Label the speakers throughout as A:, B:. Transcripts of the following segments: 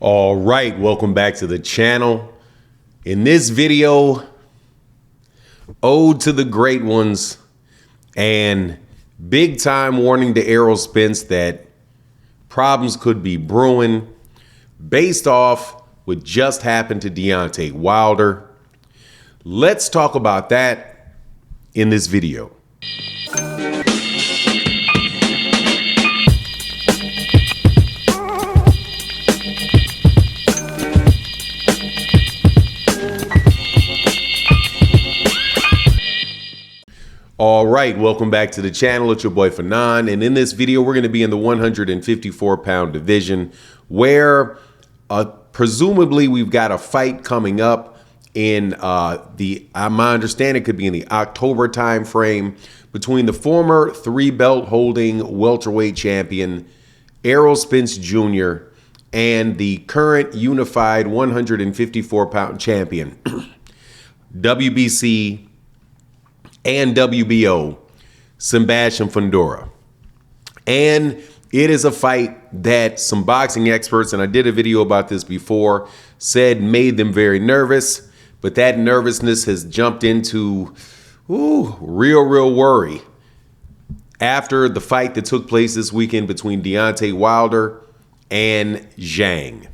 A: All right, welcome back to the channel. In this video, ode to the great ones and big time warning to Errol Spence that problems could be brewing based off what just happened to Deontay Wilder. Let's talk about that in this video. All right, welcome back to the channel. It's your boy Fanon, and in this video, we're going to be in the 154-pound division, where presumably we've got a fight coming up in my understanding could be in the October time frame between the former three-belt holding welterweight champion Errol Spence Jr. and the current unified 154-pound champion WBC and WBO, Sebastian Fundura. And it is a fight that some boxing experts, and I did a video about this before, said made them very nervous, but that nervousness has jumped into real worry after the fight that took place this weekend between Deontay Wilder and Zhang.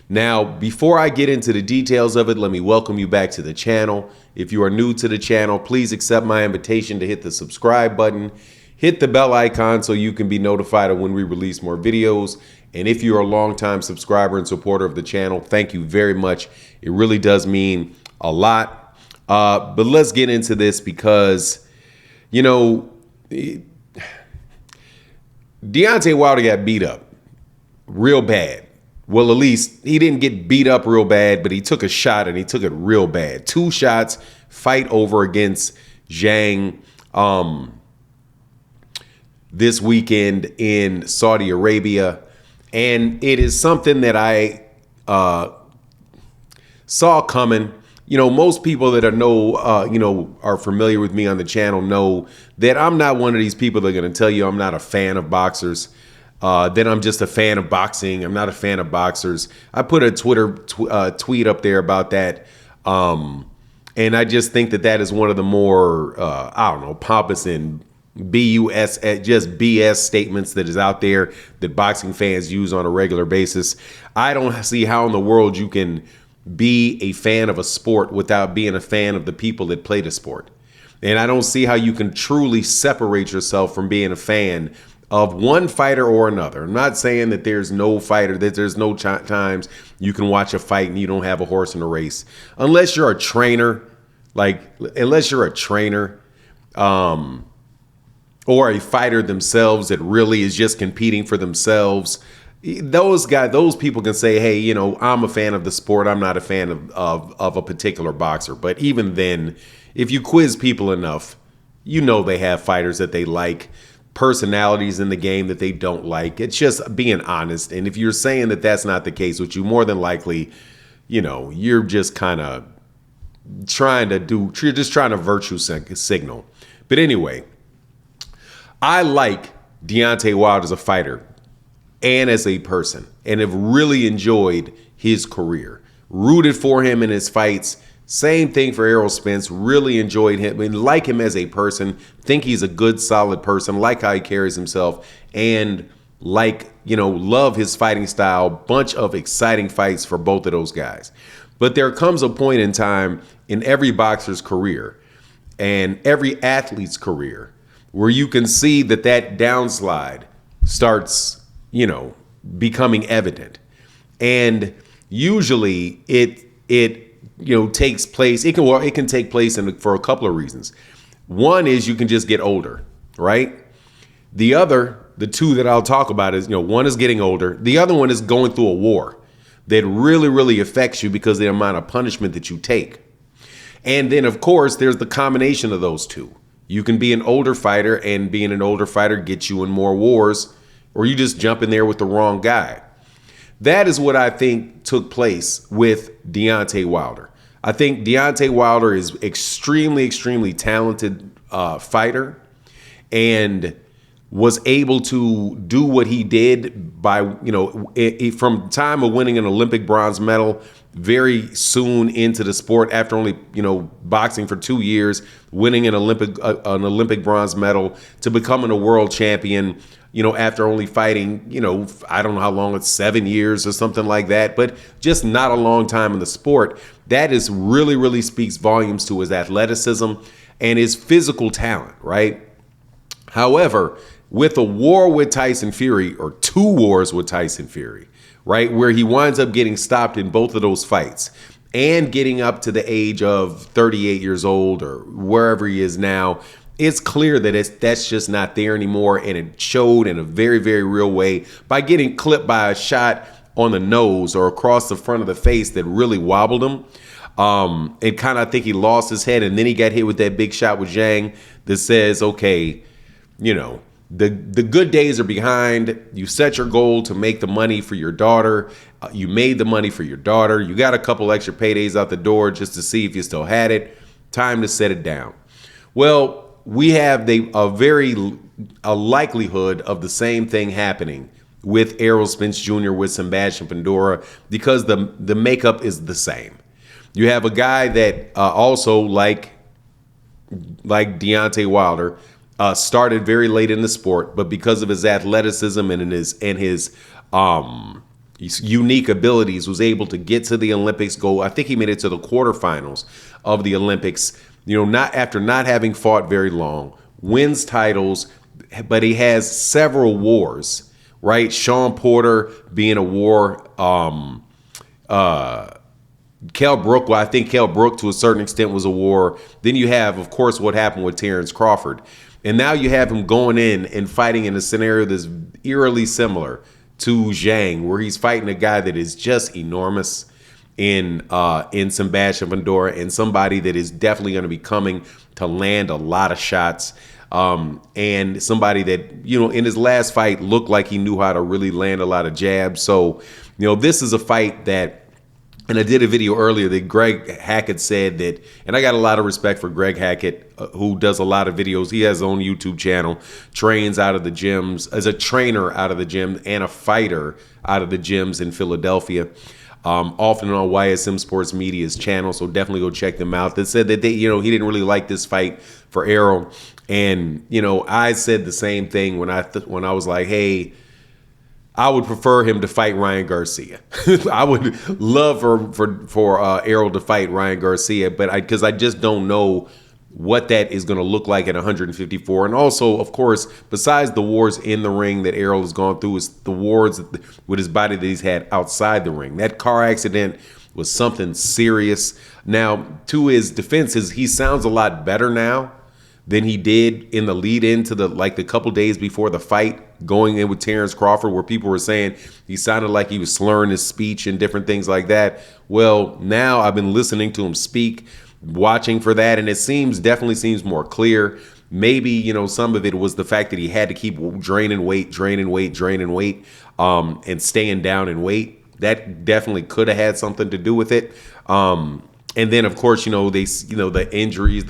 A: Now, before I get into the details of it, let me welcome you back to the channel. If you are new to the channel, please accept my invitation to hit the subscribe button, hit the bell icon so you can be notified of when we release more videos. And if you're a longtime subscriber and supporter of the channel, thank you very much. It really does mean a lot. But let's get into this because, you know, Deontay Wilder got beat up real bad. Well, at least he didn't get beat up real bad, but he took a shot and he took it real bad. 2 shots, fight over against Zhang this weekend in Saudi Arabia. And it is something that I saw coming. You know, most people that are familiar with me on the channel know that I'm not one of these people that are going to tell you I'm not a fan of boxers. Then I'm just a fan of boxing. I'm not a fan of boxers. I put a Twitter tweet up there about that. And I just think that that is one of the more, pompous and BS statements that is out there that boxing fans use on a regular basis. I don't see how in the world you can be a fan of a sport without being a fan of the people that play the sport. And I don't see how you can truly separate yourself from being a fan of one fighter or another. I'm not saying that there's no fighter, that there's no times you can watch a fight and you don't have a horse in a race. Unless you're a trainer, or a fighter themselves that really is just competing for themselves. Those people can say, hey, you know, I'm a fan of the sport. I'm not a fan of a particular boxer. But even then, if you quiz people enough, you know they have fighters that they like, personalities in the game that they don't like. It's just being honest. And if you're saying that that's not the case with you, more than likely, you know, you're just kind of trying to virtue signal. But anyway, I like Deontay Wilder as a fighter and as a person, and have really enjoyed his career. Rooted for him in his fights. Same thing for Errol Spence. Really enjoyed him and like him as a person. Think he's a good, solid person. Like how he carries himself, and love his fighting style. Bunch of exciting fights for both of those guys. But there comes a point in time in every boxer's career and every athlete's career where you can see that downslide starts, becoming evident. And usually it takes place. It can take place for a couple of reasons. One is you can just get older, right? The two that I'll talk about is, one is getting older. The other one is going through a war that really affects you because of the amount of punishment that you take. And then, of course, there's the combination of those two. You can be an older fighter, and being an older fighter gets you in more wars, or you just jump in there with the wrong guy. That is what I think took place with Deontay Wilder. I think Deontay Wilder is extremely talented fighter, and was able to do what he did by, from time of winning an Olympic bronze medal very soon into the sport after only, boxing for 2 years, winning an Olympic bronze medal, to becoming a world champion, after only fighting, I don't know how long, it's 7 years or something like that, but just not a long time in the sport. That is really, really speaks volumes to his athleticism and his physical talent, right? However, with a war with Tyson Fury, or 2 wars with Tyson Fury, right, where he winds up getting stopped in both of those fights and getting up to the age of 38 years old or wherever he is now, it's clear that that's just not there anymore. And it showed in a very, very real way by getting clipped by a shot on the nose or across the front of the face that really wobbled him. And kind of, I think he lost his head, and then he got hit with that big shot with Zhang that says, okay, the good days are behind. You set your goal to make the money for your daughter. You made the money for your daughter. You got a couple extra paydays out the door just to see if you still had it. Time to set it down. Well, we have a likelihood of the same thing happening with Errol Spence Jr., with Sebastian Fundora, because the makeup is the same. You have a guy that also, like Deontay Wilder, started very late in the sport, but because of his athleticism and his unique abilities, was able to get to the Olympics. I think he made it to the quarterfinals of the Olympics. Not after not having fought very long, wins titles, but he has several wars. Right, Sean Porter being a war. Kell Brook, well, I think Kell Brook to a certain extent was a war. Then you have, of course, what happened with Terrence Crawford. And now you have him going in and fighting in a scenario that's eerily similar to Zhang, where he's fighting a guy that is just enormous in Sebastian Fundora, and somebody that is definitely going to be coming to land a lot of shots. And somebody that, in his last fight looked like he knew how to really land a lot of jabs. So, this is a fight that, and I did a video earlier that Greg Hackett said that, and I got a lot of respect for Greg Hackett, who does a lot of videos. He has his own YouTube channel, trains out of the gyms, as a trainer out of the gym and a fighter out of the gyms in Philadelphia, often on YSM Sports Media's channel. So definitely go check them out. They said that he didn't really like this fight for Errol. And, I said the same thing when I was like, hey, I would prefer him to fight Ryan Garcia. I would love for Errol to fight Ryan Garcia, but because I just don't know what that is going to look like at 154. And also, of course, besides the wars in the ring that Errol has gone through, is the wars with his body that he's had outside the ring. That car accident was something serious. Now, to his defense, he sounds a lot better now than he did in the lead into the couple days before the fight, going in with Terrence Crawford, where people were saying he sounded like he was slurring his speech and different things like that. Well, now I've been listening to him speak, watching for that, and it definitely seems more clear. Maybe, some of it was the fact that he had to keep draining weight, and staying down in weight. That definitely could have had something to do with it. And then, of course, the injuries,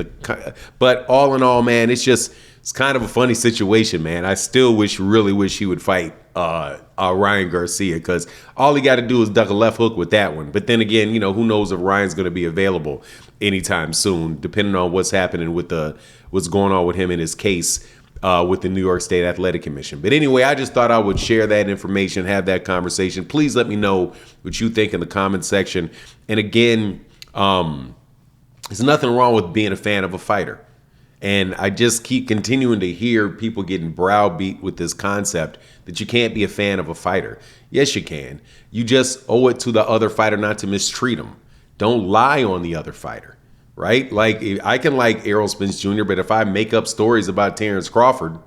A: but all in all, man, it's kind of a funny situation, man. I still really wish he would fight Ryan Garcia, because all he got to do is duck a left hook with that one. But then again, who knows if Ryan's going to be available anytime soon, depending on what's happening with what's going on with him in his case with the New York State Athletic Commission. But anyway, I just thought I would share that information, have that conversation. Please let me know what you think in the comment section. And again, there's nothing wrong with being a fan of a fighter. And I just keep continuing to hear people getting browbeat with this concept that you can't be a fan of a fighter. Yes, you can. You just owe it to the other fighter not to mistreat him. Don't lie on the other fighter, right? Like, I can like Errol Spence Jr., but if I make up stories about Terrence Crawford,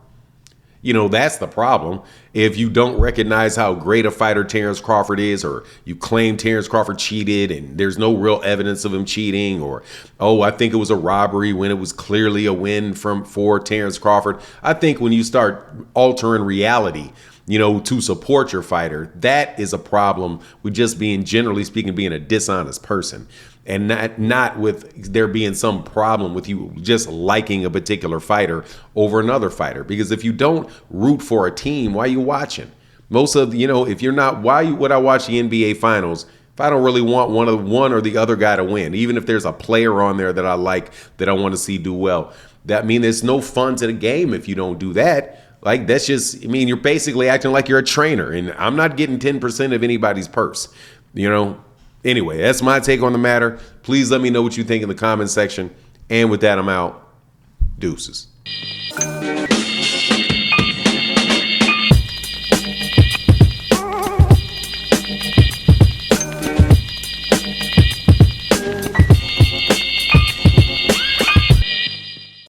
A: that's the problem. If you don't recognize how great a fighter Terrence Crawford is, or you claim Terrence Crawford cheated and there's no real evidence of him cheating, or, I think it was a robbery when it was clearly a win for Terrence Crawford. I think when you start altering reality to support your fighter. That is a problem with just being, generally speaking, being a dishonest person, and not with there being some problem with you just liking a particular fighter over another fighter. Because if you don't root for a team, why are you watching? Most of, if you're not, why would I watch the NBA finals if I don't really want one or the other guy to win? Even if there's a player on there that I like, that I want to see do well, that means there's no fun to the game if you don't do that. Like, that's just, you're basically acting like you're a trainer, and I'm not getting 10% of anybody's purse, Anyway, that's my take on the matter. Please let me know what you think in the comment section. And with that, I'm out. Deuces.